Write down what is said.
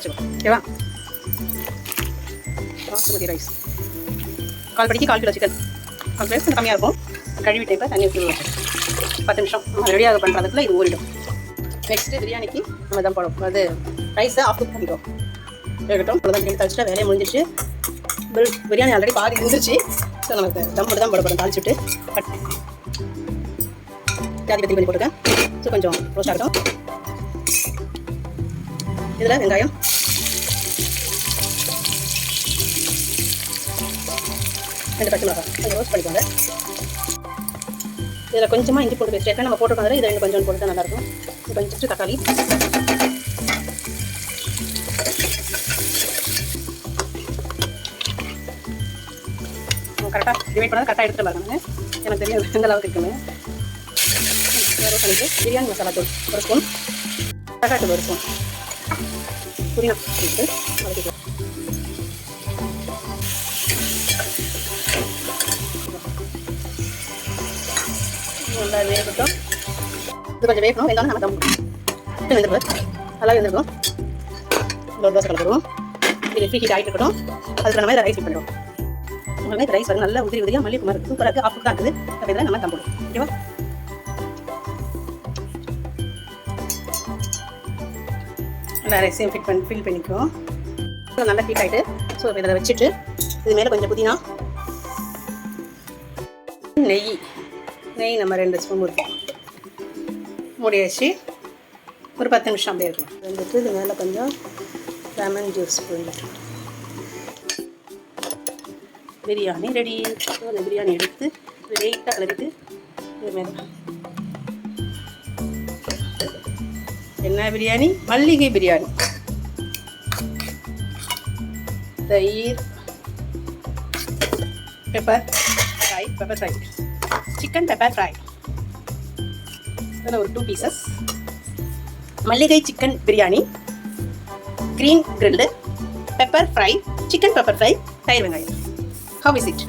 வச்சுக்கோ. ஓகேவா? பாசுமதி ரைஸ் 1/4 படிக்கு 1/4 கிலோ சிக்கன். 1/4 கிலோ கொஞ்சம் கம்மியாக இருக்கும். கழுவி டைப்பில் தண்ணி ஊற்றி 10 நிமிஷம் நம்ம ரெடியாக பண்ணுறதுக்குள்ள இது ஊறிடும். நெக்ஸ்ட்டு பிரியாணிக்கு நம்ம தான் போடும். அது ரைஸை ஆஃப் குக் பண்ணிட்டோம். இருக்கட்டும். அவ்வளோதான். பிரியாணி தாளிச்சிட்டா வேலையை முடிஞ்சிச்சு. பிரியாணி ஆல்ரெடி பாதி இருந்துச்சு. ஸோ நமக்கு தம் மட்டும் தான் போட போகிறோம். தாளிச்சுட்டு ஜாதி பத்தி பண்ணி போட்டுருக்கேன். ஸோ கொஞ்சம் ரோஸ்ட் ஆகட்டும். இதில் வெங்காயம், ரெண்டு பச்சை மிளகாய் கொஞ்சம் ரோஸ்ட் பண்ணிக்கோங்க. இதில் கொஞ்சமாக இஞ்சி பூண்டு பேஸ்ட் ஏற்கனவே நம்ம போட்டுருக்கோம். இதில் ரெண்டு கொஞ்சம் போட்டு நல்லாயிருக்கும். கொஞ்சம் தக்காளி, கரெக்டாக டிவைட் பண்ணால் கரெக்டாக எடுத்துகிட்டு பாருங்க. எனக்கு தெரியும் எந்த அளவுக்கு இருக்குன்னு. ரோஸ்ட் பண்ணிட்டு பிரியாணி மசாலா தூள் 1 ஸ்பூன், தக்காளி 1 ஸ்பூன், புதினா போட்டு வதக்கிக்கலாம். நல்லா வேகட்டும். இது கொஞ்சம் வேகணும். வெங்காயம் நம்ம தம் வெந்துருவோம். நல்லா வெந்துருக்கும். ஒரு தோசை கலந்துருவோம். இது ஹீட் ஆகிட்டு இருக்கட்டும். அதுக்கு நம்ம ரைஸ் பண்ணிடுவோம். உங்களுக்கு ரைஸ் வந்து நல்லா உதிரி உதிரியாக மல்லி குமார் சூப்பராக இருக்குது. ஆஃப் தான் இருக்குது. அப்படின்னா நம்ம தம் போடுவோம். ஓகேவா? நல்லா ரைஸையும் ஃபில் பண்ணிக்குவோம். நல்லா ஹீட் ஆகிட்டு ஸோ இதில் வச்சுட்டு இது மேலே கொஞ்சம் புதினா, நெய் நம்ம 2 ஸ்பூன் ஊற்றுவோம். மூடி வச்சு ஒரு 10 நிமிஷம் அப்படியே இருக்கலாம். வந்துட்டு இது மேலே கொஞ்சம் லெமன் ஜூஸ் புரிஞ்சிட்டு பிரியாணி ரெடி. அந்த பிரியாணி எடுத்து லைட்டாக கலரிட்டு இது மேலே என்ன பிரியாணி? மல்லிகை பிரியாணி. தயிர், pepper fry, chicken pepper fry. அதில் ஒரு 2 பீசஸ் மல்லிகை chicken biryani, green grilled, pepper fry, chicken pepper fry, தயிர் வெங்காயம். How is it?